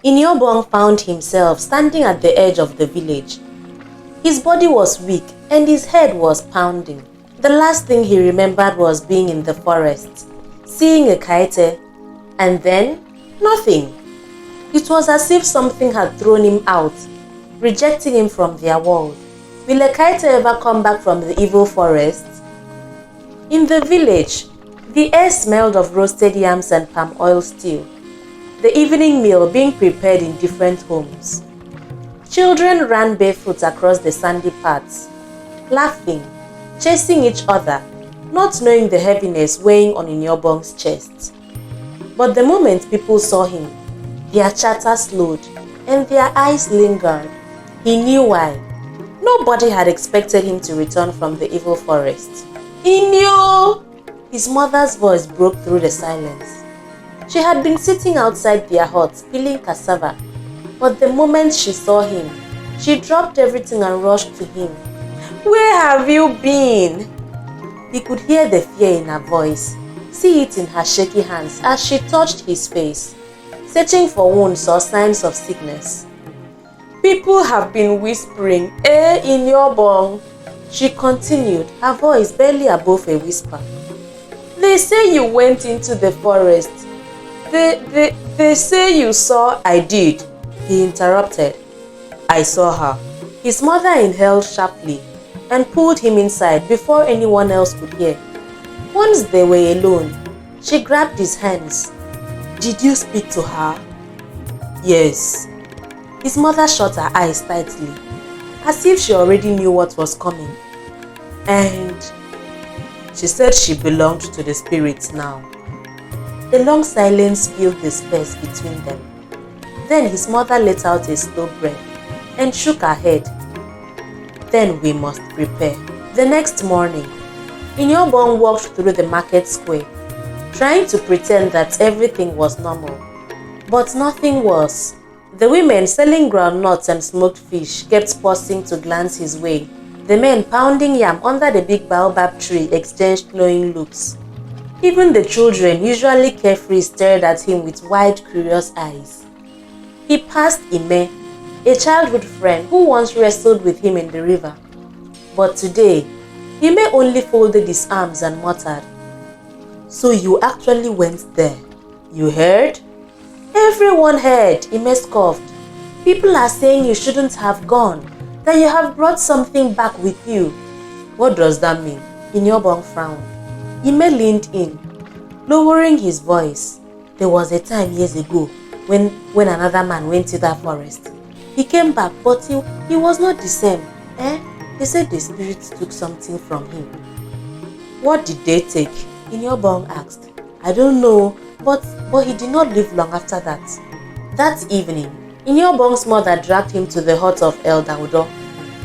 Iniobong found himself standing at the edge of the village. His body was weak and his head was pounding. The last thing he remembered was being in the forest, seeing Ekaette, and then nothing. It was as if something had thrown him out, rejecting him from their world. Will Ekaette ever come back from the evil forest? In the village, the air smelled of roasted yams and palm oil stew, the evening meal being prepared in different homes. Children ran barefoot across the sandy paths, laughing, chasing each other, not knowing the heaviness weighing on Iniobong's chest. But the moment people saw him, their chatter slowed and their eyes lingered. He knew why. Nobody had expected him to return from the evil forest. Inyo! His mother's voice broke through the silence. She had been sitting outside their hut peeling cassava, but the moment she saw him, she dropped everything and rushed to him. Where have you been? He could hear the fear in her voice, see it in her shaky hands as she touched his face, searching for wounds or signs of sickness. People have been whispering, Iniobong, she continued, her voice barely above a whisper. They say you went into the forest. They say you saw. I did, he interrupted. I saw her. His mother inhaled sharply and pulled him inside before anyone else could hear. Once they were alone, she grabbed his hands. Did you speak to her? Yes. His mother shut her eyes tightly, as if she already knew what was coming. And she said she belonged to the spirits now. A long silence filled the space between them. Then his mother let out a slow breath and shook her head. Then we must prepare. The next morning, Iniobong walked through the market square, trying to pretend that everything was normal. But nothing was. The women selling groundnuts and smoked fish kept pausing to glance his way. The men pounding yam under the big baobab tree exchanged knowing looks. Even the children, usually carefree, stared at him with wide, curious eyes. He passed Ime, a childhood friend who once wrestled with him in the river. But today, Ime only folded his arms and muttered, So you actually went there? You heard? Everyone heard, Ime scoffed. People are saying you shouldn't have gone, that you have brought something back with you. What does that mean? Iniobong frowned. Ime leaned in, lowering his voice. There was a time years ago when another man went to that forest. He came back, but he was not the same. They said the spirits took something from him. What did they take? Iniobong asked. I don't know, but he did not live long after that. That evening, Iniobong's mother dragged him to the hut of El Daudo,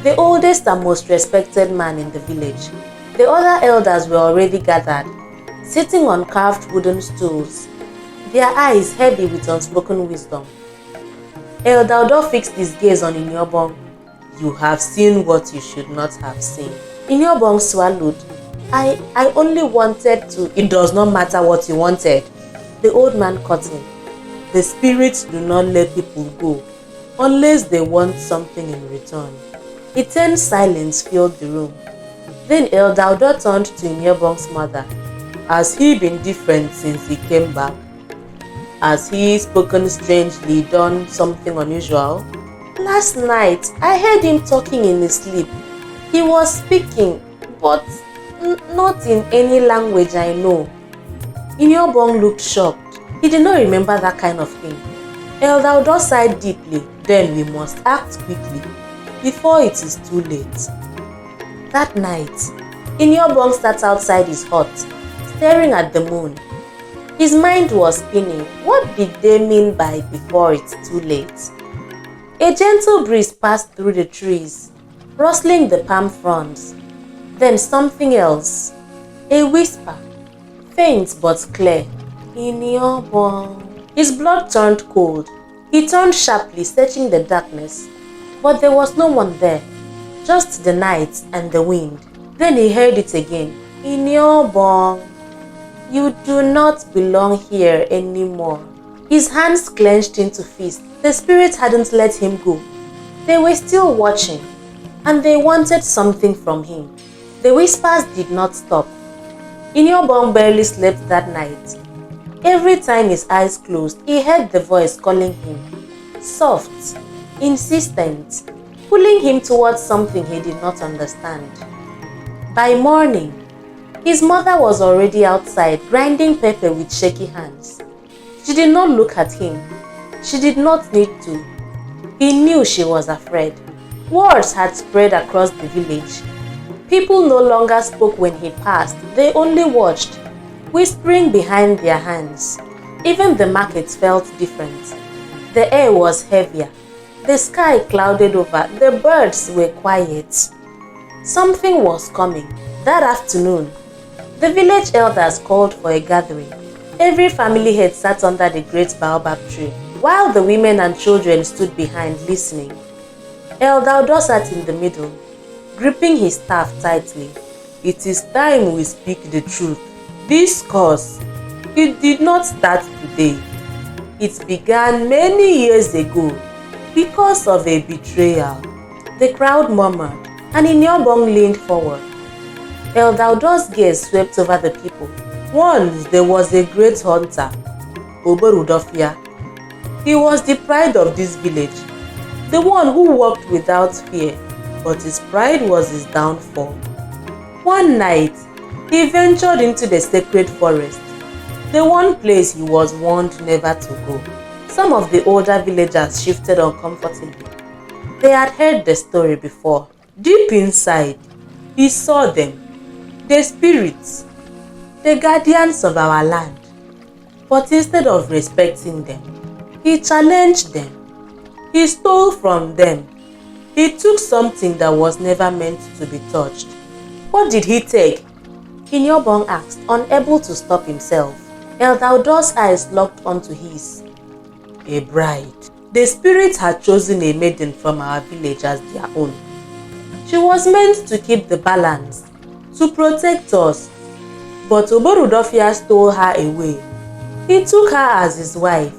the oldest and most respected man in the village. The other elders were already gathered, sitting on carved wooden stools, their eyes heavy with unspoken wisdom. El Daudo fixed his gaze on Iniobong. You have seen what you should not have seen. Iniobong swallowed. I only wanted to. It does not matter what you wanted. The old man cut in. The spirits do not let people go unless they want something in return. A tense silence filled the room. Then El Daudo turned to Iniobong's mother. Has he been different since he came back? Has he spoken strangely, done something unusual? Last night, I heard him talking in his sleep. He was speaking, but not in any language I know. Iniobong looked shocked. He did not remember that kind of thing. El Daudo sighed deeply. Then we must act quickly, before it is too late. That night, Iniobong sat outside his hut, staring at the moon. His mind was spinning. What did they mean by before it's too late? A gentle breeze passed through the trees, rustling the palm fronds. Then something else. A whisper, faint but clear. Iniobong. His blood turned cold. He turned sharply, searching the darkness. But there was no one there, just the night and the wind. Then he heard it again. Iniobong, you do not belong here anymore. His hands clenched into fists. The spirits hadn't let him go. They were still watching, and they wanted something from him. The whispers did not stop. Iniobong barely slept that night. Every time his eyes closed, he heard the voice calling him. Soft, insistent, pulling him towards something he did not understand. By morning, his mother was already outside grinding pepper with shaky hands. She did not look at him. She did not need to. He knew she was afraid. Words had spread across the village. People no longer spoke when he passed. They only watched, whispering behind their hands. Even the market felt different. The air was heavier. The sky clouded over. The birds were quiet. Something was coming. That afternoon, the village elders called for a gathering. Every family head sat under the great baobab tree, while the women and children stood behind listening. Elder Odo sat in the middle, gripping his staff tightly. It is time we speak the truth. This curse, it did not start today. It began many years ago because of a betrayal. The crowd murmured, and Iniobong leaned forward. Elder Odo's gaze swept over the people. Once there was a great hunter, Oborudofia. He was the pride of this village, the one who walked without fear, but his pride was his downfall. One night, he ventured into the sacred forest, the one place he was warned never to go. Some of the older villagers shifted uncomfortably. They had heard the story before. Deep inside, he saw them, the spirits, the guardians of our land. But instead of respecting them, he challenged them. He stole from them. He took something that was never meant to be touched. What did he take? Iniobong asked, unable to stop himself. Elder Odo's eyes locked onto his. A bride. The spirits had chosen a maiden from our village as their own. She was meant to keep the balance, to protect us. But Oborudofia stole her away. He took her as his wife,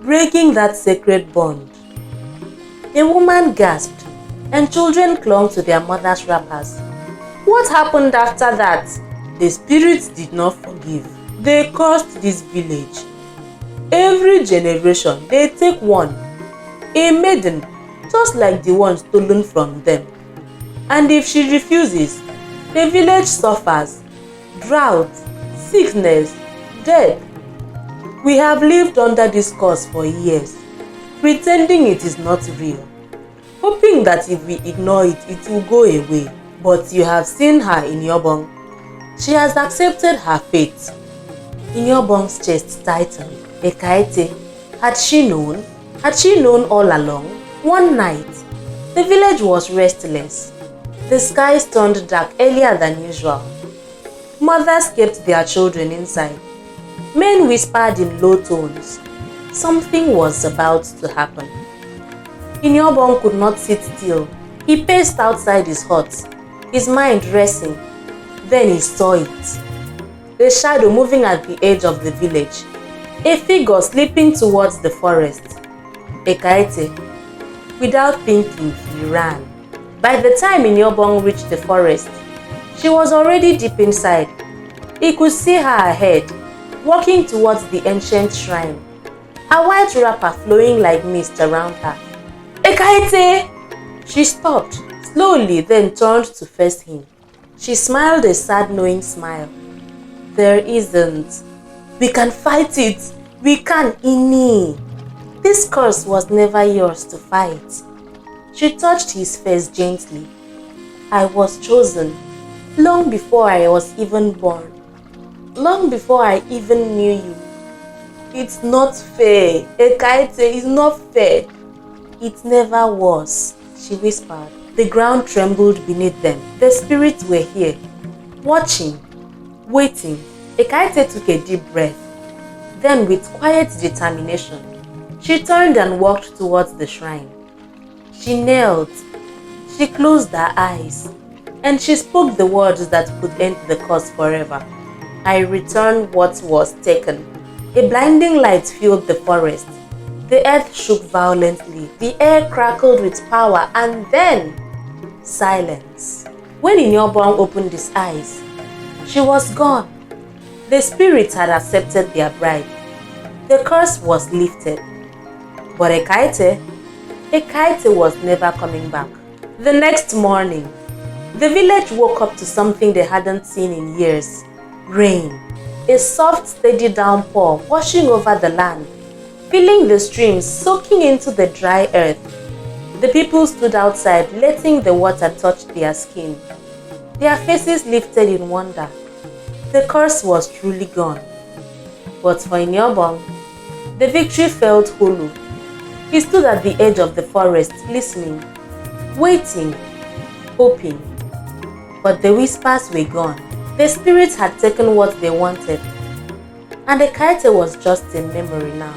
breaking that sacred bond. A woman gasped, and children clung to their mother's wrappers. What happened after that? The spirits did not forgive. They cursed this village. Every generation, they take one, a maiden, just like the one stolen from them. And if she refuses, the village suffers. Drought, sickness, death. We have lived under this curse for years, pretending it is not real, hoping that if we ignore it, it will go away. But you have seen her, Iniobong. She has accepted her fate. Iniobong's chest tightened. Ekaette, had she known? Had she known all along? One night, the village was restless. The skies turned dark earlier than usual. Mothers kept their children inside. Men whispered in low tones. Something was about to happen. Iniobong could not sit still. He paced outside his hut, his mind racing. Then he saw it. A shadow moving at the edge of the village. A figure slipping towards the forest. Ekaette. Without thinking, he ran. By the time Iniobong reached the forest, she was already deep inside. He could see her ahead, walking towards the ancient shrine, her white wrapper flowing like mist around her. Ekaette! She stopped, slowly, then turned to face him. She smiled a sad, knowing smile. There isn't. We can fight it. We can, Ini. This curse was never yours to fight. She touched his face gently. I was chosen, long before I was even born. Long before I even knew you. It's not fair. Ekaette, it's not fair. It never was, she whispered. The ground trembled beneath them. The spirits were here, watching, waiting. Ekaette took a deep breath. Then, with quiet determination, she turned and walked towards the shrine. She knelt, she closed her eyes, and she spoke the words that could end the curse forever. I return what was taken. A blinding light filled the forest. The earth shook violently, the air crackled with power, and then silence. When Iniobong opened his eyes, she was gone. The spirits had accepted their bride. The curse was lifted. But Ekaette was never coming back. The next morning, the village woke up to something they hadn't seen in years. Rain. A soft, steady downpour washing over the land, filling the streams, soaking into the dry earth. The people stood outside, letting the water touch their skin. Their faces lifted in wonder. The curse was truly gone. But for Iniobong, the victory felt hollow. He stood at the edge of the forest, listening, waiting, hoping. But the whispers were gone. The spirits had taken what they wanted, and Ekaette was just a memory now.